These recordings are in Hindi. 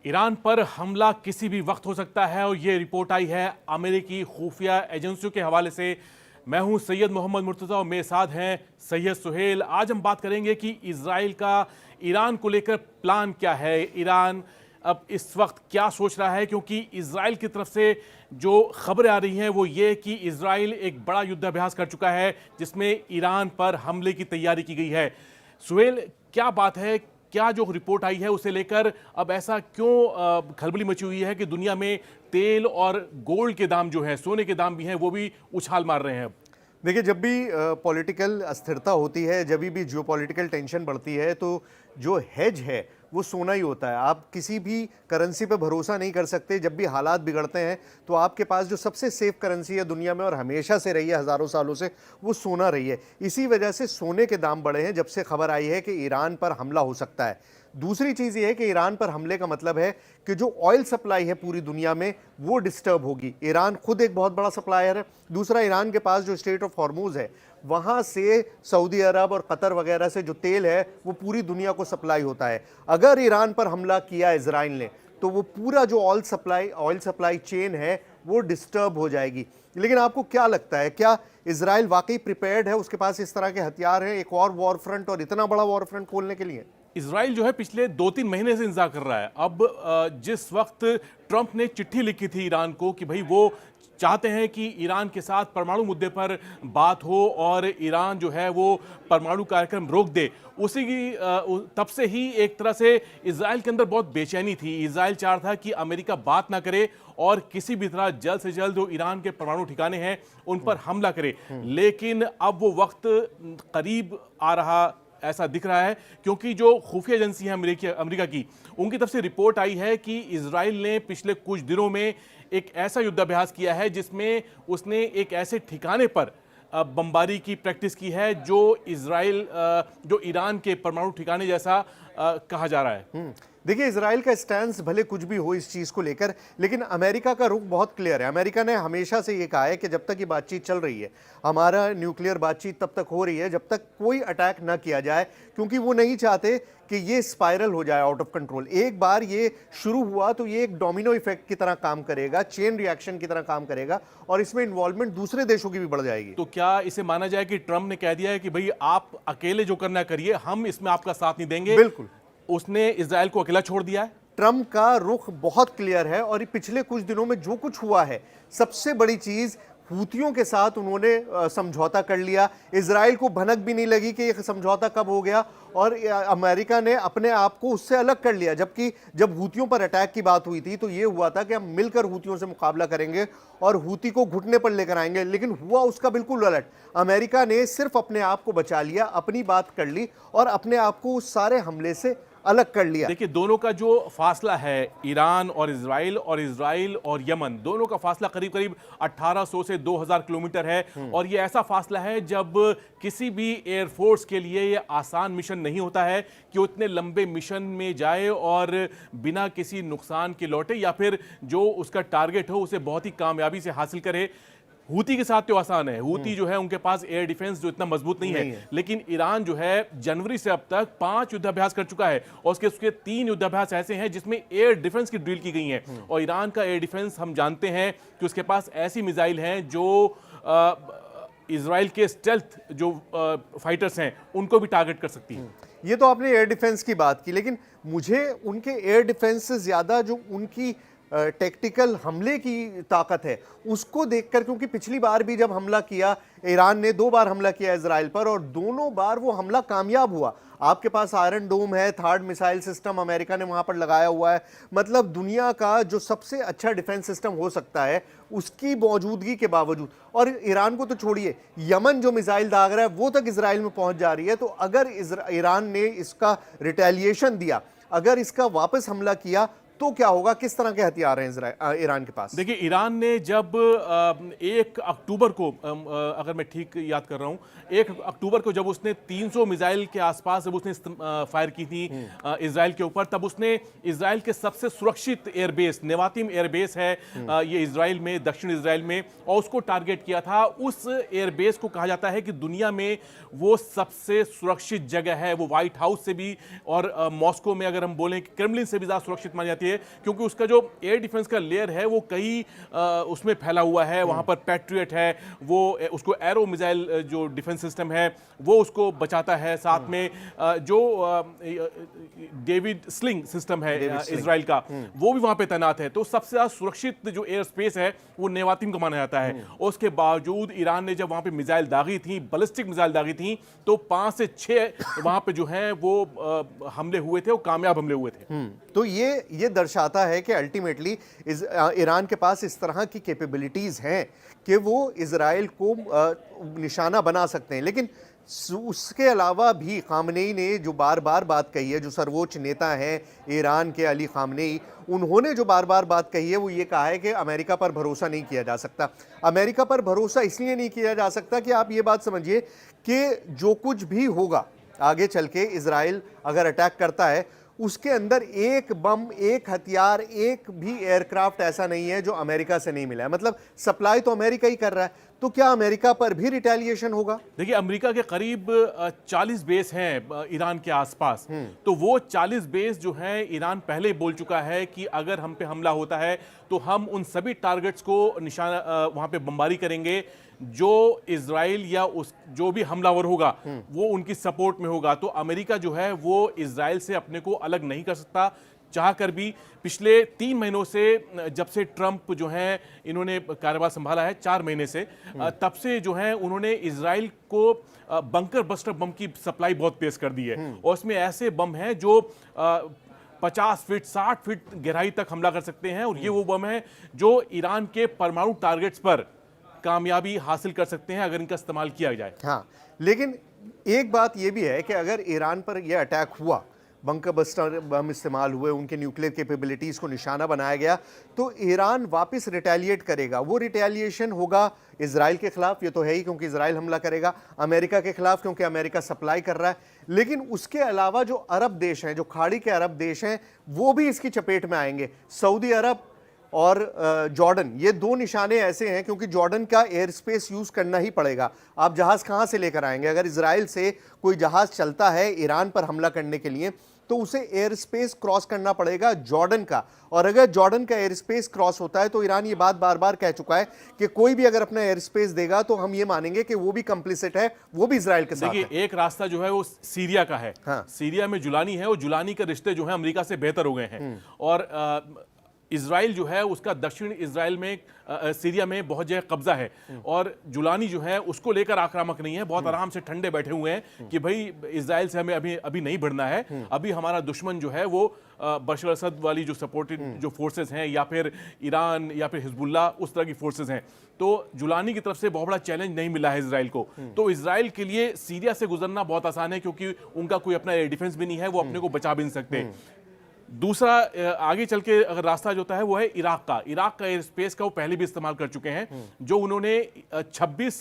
ईरान पर हमला किसी भी वक्त हो सकता है और ये रिपोर्ट आई है अमेरिकी खुफिया एजेंसियों के हवाले से। मैं हूं सैयद मोहम्मद मुर्तज़ा और मेरे साथ हैं सैयद सुहेल। आज हम बात करेंगे कि इजराइल का ईरान को लेकर प्लान क्या है, ईरान अब इस वक्त क्या सोच रहा है, क्योंकि इजराइल की तरफ से जो खबरें आ रही हैं वो ये कि इजराइल एक बड़ा युद्धाभ्यास कर चुका है जिसमें ईरान पर हमले की तैयारी की गई है। सुहेल, क्या बात है, क्या जो रिपोर्ट आई है उसे लेकर अब ऐसा क्यों खलबली मची हुई है कि दुनिया में तेल और गोल्ड के दाम जो है, सोने के दाम भी हैं, वो भी उछाल मार रहे हैं? देखिए, जब भी पॉलिटिकल अस्थिरता होती है, जब भी जियोपॉलिटिकल टेंशन बढ़ती है, तो जो हेज है वो सोना ही होता है। आप किसी भी करेंसी पे भरोसा नहीं कर सकते। जब भी हालात बिगड़ते हैं तो आपके पास जो सबसे सेफ करेंसी है दुनिया में और हमेशा से रही है, हज़ारों सालों से, वो सोना रही है। इसी वजह से सोने के दाम बढ़े हैं जब से खबर आई है कि ईरान पर हमला हो सकता है। दूसरी चीज़ ये है कि ईरान पर हमले का मतलब है कि जो ऑयल सप्लाई है पूरी दुनिया में वो डिस्टर्ब होगी। ईरान खुद एक बहुत बड़ा सप्लायर है। दूसरा, ईरान के पास जो स्ट्रेट ऑफ हॉर्मूज है वहाँ से सऊदी अरब और कतर वगैरह से जो तेल है वो पूरी दुनिया को सप्लाई होता है। अगर ईरान पर हमला किया इजराइल ने तो वो पूरा जो ऑयल सप्लाई चेन है वो डिस्टर्ब हो जाएगी। लेकिन आपको क्या लगता है, क्या इजराइल वाकई प्रिपेयर्ड है? उसके पास इस तरह के हथियार हैं एक और वॉर फ्रंट और इतना बड़ा वॉर फ्रंट खोलने के लिए? इजराइल जो है पिछले 2-3 महीने से इंतजार कर रहा है। अब जिस वक्त ट्रंप ने चिट्ठी लिखी थी ईरान को कि भाई वो चाहते हैं कि ईरान के साथ परमाणु मुद्दे पर बात हो और ईरान जो है वो परमाणु कार्यक्रम रोक दे, उसी की तब से ही एक तरह से इजराइल के अंदर बहुत बेचैनी थी। इजराइल चाह रहा था कि अमेरिका बात ना करे और किसी भी तरह जल्द से जल्द जो ईरान के परमाणु ठिकाने हैं उन पर हमला करे। लेकिन अब वो वक्त करीब आ रहा ऐसा दिख रहा है, क्योंकि जो खुफिया एजेंसी है अमेरिका की, उनकी तरफ से रिपोर्ट आई है कि इजराइल ने पिछले कुछ दिनों में एक ऐसा युद्धाभ्यास किया है जिसमें उसने एक ऐसे ठिकाने पर बमबारी की प्रैक्टिस की है जो जो ईरान के परमाणु ठिकाने जैसा कहा जा रहा है। देखिए, इजराइल का स्टैंस भले कुछ भी हो इस चीज़ को लेकर, लेकिन अमेरिका का रुख बहुत क्लियर है। अमेरिका ने हमेशा से ये कहा है कि जब तक ये बातचीत चल रही है, हमारा न्यूक्लियर बातचीत तब तक हो रही है जब तक कोई अटैक ना किया जाए, क्योंकि वो नहीं चाहते कि ये स्पाइरल हो जाए आउट ऑफ कंट्रोल। एक बार ये शुरू हुआ तो ये एक डोमिनो इफेक्ट की तरह काम करेगा, चेन रिएक्शन की तरह काम करेगा और इसमें इन्वॉल्वमेंट दूसरे देशों की भी बढ़ जाएगी। तो क्या इसे माना जाए कि ट्रंप ने कह दिया है कि भाई आप अकेले जो करना करिए, हम इसमें आपका साथ नहीं देंगे? बिल्कुल, उसने इजराइल को अकेला छोड़ दिया है। ट्रंप का रुख बहुत क्लियर है और पिछले कुछ दिनों में जो कुछ हुआ है, सबसे बड़ी चीज हूतियों के साथ उन्होंने समझौता कर लिया। इजराइल को भनक भी नहीं लगी कि ये समझौता कब हो गया और अमेरिका ने अपने आप को उससे अलग कर लिया। जबकि जब हूतियों पर अटैक की बात हुई थी तो ये हुआ था कि हम मिलकर हूतियों से मुकाबला करेंगे और हूती को घुटने पर लेकर आएंगे, लेकिन हुआ उसका बिल्कुल उलट। अमेरिका ने सिर्फ अपने आप को बचा लिया, अपनी बात कर ली और अपने आप को उस सारे हमले से अलग कर लिया। देखिए, दोनों का जो फासला है, ईरान और इजराइल और यमन, दोनों का फासला करीब करीब 1800 से 2000 किलोमीटर है। और ये ऐसा फासला है जब किसी भी एयरफोर्स के लिए ये आसान मिशन नहीं होता है कि वो इतने लंबे मिशन में जाए और बिना किसी नुकसान के लौटे या फिर जो उसका टारगेट हो उसे बहुत ही कामयाबी से हासिल करे। हूती के साथ तो आसान है, हूती जो है उनके पास एयर डिफेंस जो इतना मजबूत नहीं है। लेकिन ईरान जो है जनवरी से अब तक 5 युद्धाभ्यास कर चुका है और उसके 3 युद्धाभ्यास ऐसे हैं जिसमें एयर डिफेंस की ड्रिल की गई है। और ईरान का एयर डिफेंस हम जानते हैं कि उसके पास ऐसी मिसाइल हैं जो इजराइल के स्टेल्थ जो फाइटर्स हैं उनको भी टारगेट कर सकती है। ये तो आपने एयर डिफेंस की बात की, लेकिन मुझे उनके एयर डिफेंस से ज्यादा जो उनकी टेक्टिकल हमले की ताकत है उसको देखकर, क्योंकि पिछली बार भी जब हमला किया, ईरान ने 2 बार हमला किया इजराइल पर और दोनों बार वो हमला कामयाब हुआ। आपके पास आयरन डोम है, थर्ड मिसाइल सिस्टम अमेरिका ने वहां पर लगाया हुआ है। मतलब दुनिया का जो सबसे अच्छा डिफेंस सिस्टम हो सकता है उसकी मौजूदगी के बावजूद, और ईरान को तो छोड़िए, यमन जो मिसाइल दाग रहा है वो तक इजराइल में पहुंच जा रही है। तो अगर ईरान ने इसका रिटेलिएशन दिया, अगर इसका वापस हमला किया तो क्या होगा? किस तरह के हथियार हैं ईरान के पास? देखिए, ईरान ने जब 1 अक्टूबर को, अगर मैं ठीक याद कर रहा हूं, 1 अक्टूबर को जब उसने 300 मिसाइल के आसपास जब उसने फायर की थी इजराइल के ऊपर, तब उसने इजराइल के सबसे सुरक्षित एयरबेस, नेवातिम एयरबेस है ये इजराइल में, दक्षिण इजराइल में, और उसको टारगेट किया था। उस एयरबेस को कहा जाता है कि दुनिया में वो सबसे सुरक्षित जगह है। वो व्हाइट हाउस से भी और मॉस्को में अगर हम बोलें क्रेमलिन से भी ज़्यादा सुरक्षित मानी जाती है सकती है, क्योंकि उसका जो एयर डिफेंस का लेयर है वो कई उसमें फैला हुआ है। वहां पर पैट्रियट है, वो उसको एरो मिसाइल जो डिफेंस सिस्टम है वो उसको बचाता है। साथ में जो डेविड स्लिंग सिस्टम है इजराइल का, वो भी वहां पे तैनात है। तो सबसे ज्यादा सुरक्षित जो एयर स्पेस है वो नेवातिम को माना जाता है। और उसके बावजूद ईरान ने जब वहां पे मिसाइल दागी थी, बैलिस्टिक मिसाइल दागी थी, तो 5 से 6 वहां पे जो है वो हमले हुए थे, वो कामयाब हमले हुए थे। तो ये दर्शाता है कि अल्टीमेटली ईरान के पास इस तरह की कैपेबिलिटीज हैं कि वो इजराइल को निशाना बना सकते हैं। लेकिन उसके अलावा भी खामनेई ने जो बार बार बात कही है, जो सर्वोच्च नेता हैं ईरान के अली खामनेई, उन्होंने जो बार बार बात कही है वो ये कहा है कि अमेरिका पर भरोसा नहीं किया जा सकता। अमेरिका पर भरोसा इसलिए नहीं किया जा सकता कि आप ये बात समझिए कि जो कुछ भी होगा आगे चल के, इजराइल अगर अटैक करता है, उसके अंदर एक बम, एक हथियार, एक भी एयरक्राफ्ट ऐसा नहीं है जो अमेरिका से नहीं मिला है। मतलब सप्लाई तो अमेरिका ही कर रहा है, तो क्या अमेरिका पर भी रिटेलिएशन होगा? देखिए, अमेरिका के करीब 40 बेस हैं ईरान के आसपास। तो वो 40 बेस जो हैं, ईरान पहले ही बोल चुका है कि अगर हम पे हमला होता है तो हम उन सभी टारगेट्स को निशाना वहां पे बमबारी करेंगे जो इजराइल या उस जो भी हमलावर होगा वो उनकी सपोर्ट में होगा। तो अमेरिका जो है वो इजराइल से अपने को अलग नहीं कर सकता, चाह कर भी। पिछले 3 महीनों से, जब से ट्रंप जो है इन्होंने कार्यभार संभाला है, 4 महीने से, तब से जो है उन्होंने इजराइल को बंकर बस्टर बम की सप्लाई बहुत तेज कर दी है। और उसमें ऐसे बम हैं जो 50 फीट 60 फीट गहराई तक हमला कर सकते हैं। और ये वो बम है जो ईरान के परमाणु टारगेट्स पर कामयाबी हासिल कर सकते हैं अगर इनका इस्तेमाल किया जाए। हाँ, लेकिन एक बात यह भी है कि अगर ईरान पर यह अटैक हुआ, बंकर बस्टर बम इस्तेमाल हुए, उनके न्यूक्लियर कैपेबिलिटीज को निशाना बनाया गया, तो ईरान वापस रिटेलिएट करेगा। वो रिटेलिएशन होगा इजराइल के खिलाफ, ये तो है ही क्योंकि इजराइल हमला करेगा, अमेरिका के खिलाफ क्योंकि अमेरिका सप्लाई कर रहा है। लेकिन उसके अलावा जो अरब देश हैं, जो खाड़ी के अरब देश हैं, वो भी इसकी चपेट में आएंगे। सऊदी अरब और जॉर्डन, ये 2 निशाने ऐसे हैं क्योंकि जॉर्डन का एयर स्पेस यूज करना ही पड़ेगा। आप जहाज कहां से लेकर आएंगे? अगर इजराइल से कोई जहाज चलता है ईरान पर हमला करने के लिए, तो उसे एयर स्पेस क्रॉस करना पड़ेगा जॉर्डन का। और अगर जॉर्डन का एयर स्पेस क्रॉस होता है तो ईरान ये बात बार बार कह चुका है कि कोई भी अगर अपना एयर स्पेस देगा तो हम ये मानेंगे कि वो भी कंप्लिसिट है, वो भी इजराइल के साथ है। देखिए, एक रास्ता जो है वो सीरिया का है। हाँ। सीरिया में जुलानी है और जुलानी के रिश्ते जो है अमेरिका से बेहतर हो गए हैं। और इजराइल जो है उसका दक्षिण इजराइल में सीरिया में बहुत जगह कब्जा है। और जुलानी जो है उसको लेकर आक्रामक नहीं है, बहुत आराम से ठंडे बैठे हुए हैं कि भाई इजराइल से हमें अभी नहीं भिड़ना है। अभी हमारा दुश्मन जो है वो बशर असद वाली जो सपोर्टेड जो फोर्सेस हैं, या फिर ईरान या फिर हिजबुल्लाह, उस तरह की फोर्सेस हैं। तो जुलानी की तरफ से बहुत बड़ा चैलेंज नहीं मिला है इजराइल को। तो इजराइल के लिए सीरिया से गुजरना बहुत आसान है क्योंकि उनका कोई अपना एयर डिफेंस भी नहीं है, वो अपने को बचा भी नहीं सकते। दूसरा आगे चल के अगर रास्ता जो होता है वो है इराक का। इराक का एयर स्पेस का वो पहले भी इस्तेमाल कर चुके हैं, जो उन्होंने 26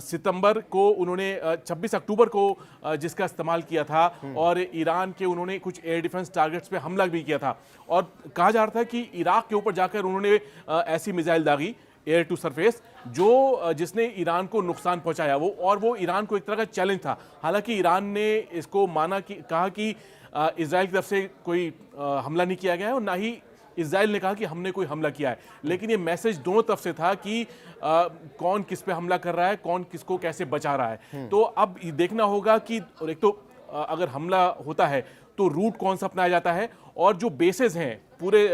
सितंबर को, उन्होंने 26 अक्टूबर को जिसका इस्तेमाल किया था। और ईरान के उन्होंने कुछ एयर डिफेंस टारगेट्स पे हमला भी किया था। और कहा जा रहा था कि इराक के ऊपर जाकर उन्होंने ऐसी मिसाइल दागी एयर टू सरफेस जो जिसने ईरान को नुकसान पहुंचाया। वो ईरान को एक तरह का चैलेंज था। हालांकि ईरान ने इसको माना, कि कहा कि इजराइल की तरफ से कोई हमला नहीं किया गया है और ना ही इजराइल ने कहा कि हमने कोई हमला किया है। लेकिन ये मैसेज दोनों तरफ से था कि कौन किस पे हमला कर रहा है, कौन किसको कैसे बचा रहा है। तो अब ये देखना होगा कि, और एक तो अगर हमला होता है तो रूट कौन सा अपनाया जाता है, और जो बेसेस हैं पूरे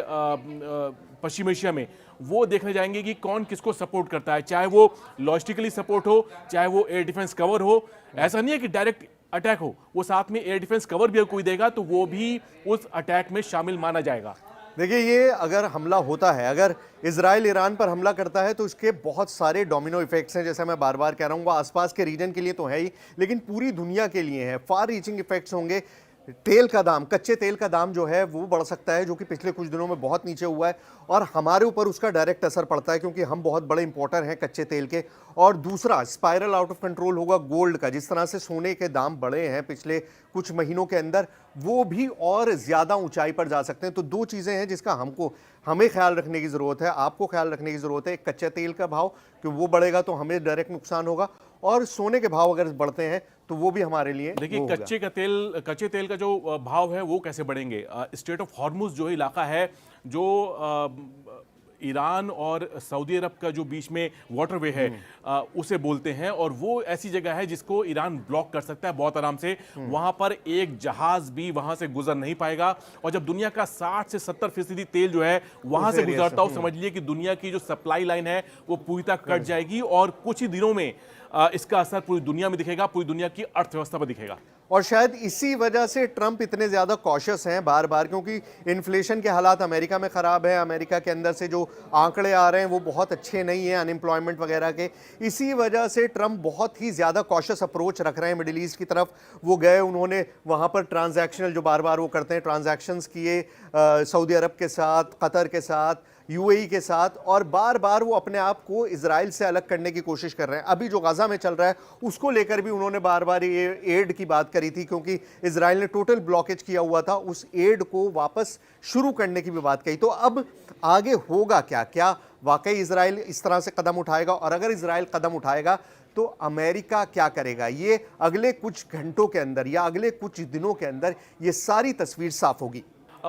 पश्चिम एशिया में, वो देखने जाएंगे कि कौन किसको सपोर्ट करता है, चाहे वो लॉजिस्टिकली सपोर्ट हो, चाहे वो एयर डिफेंस कवर हो। ऐसा नहीं है कि डायरेक्ट अटैक हो, वो साथ में एयर डिफेंस कवर भी कोई देगा तो वो भी उस अटैक में शामिल माना जाएगा। देखिए, ये अगर हमला होता है, अगर इजराइल ईरान पर हमला करता है, तो इसके बहुत सारे डोमिनो इफेक्ट्स हैं। जैसे मैं बार बार कह रहा हूँ, वो आसपास के रीजन के लिए तो है ही, लेकिन पूरी दुनिया के लिए है। फार रीचिंग इफेक्ट्स होंगे। तेल का दाम, कच्चे तेल का दाम जो है वो बढ़ सकता है, जो कि पिछले कुछ दिनों में बहुत नीचे हुआ है, और हमारे ऊपर उसका डायरेक्ट असर पड़ता है क्योंकि हम बहुत बड़े इंपोर्टर हैं कच्चे तेल के। और दूसरा, स्पाइरल आउट ऑफ कंट्रोल होगा गोल्ड का। जिस तरह से सोने के दाम बढ़े हैं पिछले कुछ महीनों के अंदर, वो भी और ज़्यादा ऊंचाई पर जा सकते हैं। तो 2 चीज़ें हैं जिसका हमें ख्याल रखने की ज़रूरत है, आपको ख्याल रखने की ज़रूरत है। एक, कच्चे तेल का भाव कि वो बढ़ेगा तो हमें डायरेक्ट नुकसान होगा, और सोने के भाव अगर बढ़ते हैं तो वो भी हमारे लिए देखिए, वो होगा। कच्चे तेल का जो भाव है वो कैसे बढ़ेंगे? स्ट्रेट ऑफ हॉर्मुज जो इलाका है, जो ईरान और सऊदी अरब का जो बीच में वाटरवे है, उसे बोलते हैं, और वो ऐसी जगह है जिसको ईरान ब्लॉक कर सकता है बहुत आराम से। वहां पर एक जहाज भी वहां से गुजर नहीं पाएगा, और जब दुनिया का 60 से 70% तेल जो है वहां से गुजरता हो, समझ लीजिए कि दुनिया की जो सप्लाई लाइन है वो पूरी तरह कट जाएगी, और कुछ ही दिनों में इसका असर पूरी दुनिया में दिखेगा, पूरी दुनिया की अर्थव्यवस्था पर दिखेगा। और शायद इसी वजह से ट्रंप इतने ज्यादा कॉशियस हैं बार बार, क्योंकि इन्फ्लेशन के हालात अमेरिका में खराब है, अमेरिका के अंदर से जो आंकड़े आ रहे हैं वो बहुत अच्छे नहीं हैं अनएम्प्लॉयमेंट वगैरह के। इसी वजह से ट्रंप बहुत ही ज्यादा कॉशियस अप्रोच रख रहे हैं मिडिल ईस्ट की तरफ। वो गए, उन्होंने वहां पर ट्रांजैक्शनल जो बार बार वो करते हैं ट्रांजैक्शंस किए सऊदी अरब के साथ, कतर के साथ, यूएई के साथ, और बार बार वो अपने आप को इजराइल से अलग करने की कोशिश कर रहे हैं। अभी जो गाजा में चल रहा है उसको लेकर भी उन्होंने बार बार ये एड की बात करी थी, क्योंकि इजराइल ने टोटल ब्लॉकेज किया हुआ था, उस एड को वापस शुरू करने की भी बात कही। तो अब आगे होगा क्या? क्या वाकई इजराइल इस तरह से कदम उठाएगा? और अगर इजराइल कदम उठाएगा तो अमेरिका क्या करेगा? ये अगले कुछ घंटों के अंदर या अगले कुछ दिनों के अंदर ये सारी तस्वीर साफ होगी।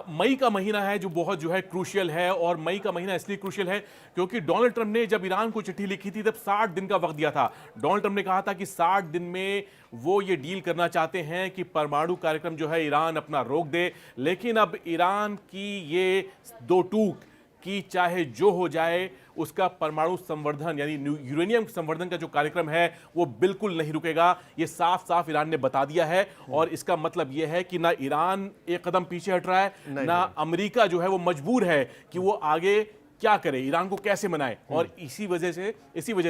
मई का महीना है जो बहुत जो है क्रूशियल है, और मई का महीना इसलिए क्रूशियल है क्योंकि डोनाल्ड ट्रंप ने जब ईरान को चिट्ठी लिखी थी तब 60 दिन का वक्त दिया था। डोनाल्ड ट्रंप ने कहा था कि 60 दिन में वो ये डील करना चाहते हैं कि परमाणु कार्यक्रम जो है ईरान अपना रोक दे। लेकिन अब ईरान की ये दो टूक कि चाहे जो हो जाए उसका परमाणु संवर्धन यानी यूरेनियम संवर्धन का जो कार्यक्रम है वो बिल्कुल नहीं रुकेगा। ये साफ साफ ईरान ने बता दिया है, और इसका मतलब ये है कि ना ईरान एक कदम पीछे हट रहा है, ना अमेरिका जो है वो मजबूर है कि वो आगे क्या करे, ईरान को कैसे मनाए। और इसी वजह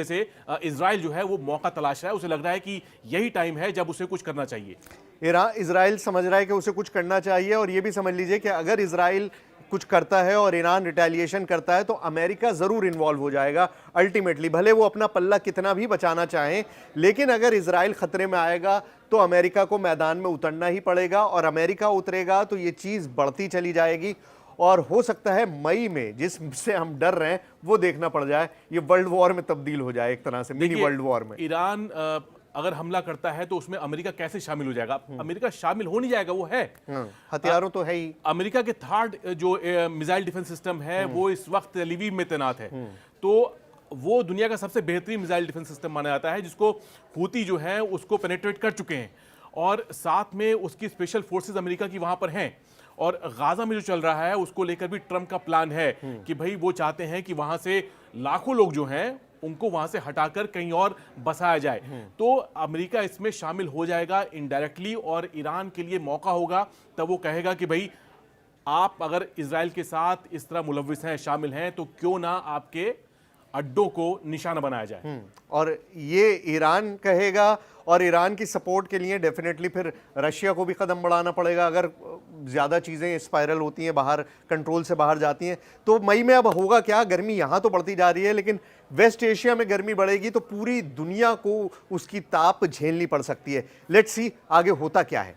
से इजराइल जो है वो मौका तलाश रहा है। उसे लग रहा है कि यही टाइम है जब उसे कुछ करना चाहिए। इजराइल समझ रहा है कि उसे कुछ करना चाहिए, और ये भी समझ लीजिए कि अगर इजराइल कुछ करता है और ईरान रिटेलिएशन करता है तो अमेरिका जरूर इन्वॉल्व हो जाएगा अल्टीमेटली, भले वो अपना पल्ला कितना भी बचाना चाहें। लेकिन अगर इजराइल खतरे में आएगा तो अमेरिका को मैदान में उतरना ही पड़ेगा, और अमेरिका उतरेगा तो ये चीज बढ़ती चली जाएगी, और हो सकता है मई में जिससे हम डर रहे हैं वो देखना पड़ जाए, ये वर्ल्ड वॉर में तब्दील हो जाए, एक तरह से मिनी वर्ल्ड वॉर में। ईरान अगर हमला करता है तो उसमें अमेरिका कैसे शामिल हो जाएगा? अमेरिका शामिल हो नहीं जाएगा, वो है, हथियारों तो है ही। अमेरिका के थर्ड जो मिसाइल डिफेंस सिस्टम है वो इस वक्त लवीव में तैनात है। तो वो दुनिया का सबसे बेहतरीन मिसाइल डिफेंस सिस्टम माना जाता है, जिसको हूती जो है उसको पेनिट्रेट कर चुके हैं, और साथ में उसकी स्पेशल फोर्सेस अमेरिका की वहां पर हैं। और गाजा में जो चल रहा है उसको लेकर भी ट्रंप का प्लान है कि भाई वो चाहते हैं कि वहां से लाखों लोग जो हैं उनको वहां से हटाकर कहीं और बसाया जाए। तो अमेरिका इसमें शामिल हो जाएगा इनडायरेक्टली, और ईरान के लिए मौका होगा तब वो कहेगा कि भाई आप अगर इजराइल के साथ इस तरह मुलव्विस हैं, शामिल हैं, तो क्यों ना आपके अड्डों को निशाना बनाया जाए। और ये ईरान कहेगा, और ईरान की सपोर्ट के लिए डेफिनेटली फिर रशिया को भी कदम बढ़ाना पड़ेगा। अगर ज़्यादा चीज़ें स्पाइरल होती हैं, बाहर कंट्रोल से बाहर जाती हैं, तो मई में अब होगा क्या? गर्मी यहाँ तो बढ़ती जा रही है, लेकिन वेस्ट एशिया में गर्मी बढ़ेगी तो पूरी दुनिया को उसकी ताप झेलनी पड़ सकती है। लेट्स सी आगे होता क्या है।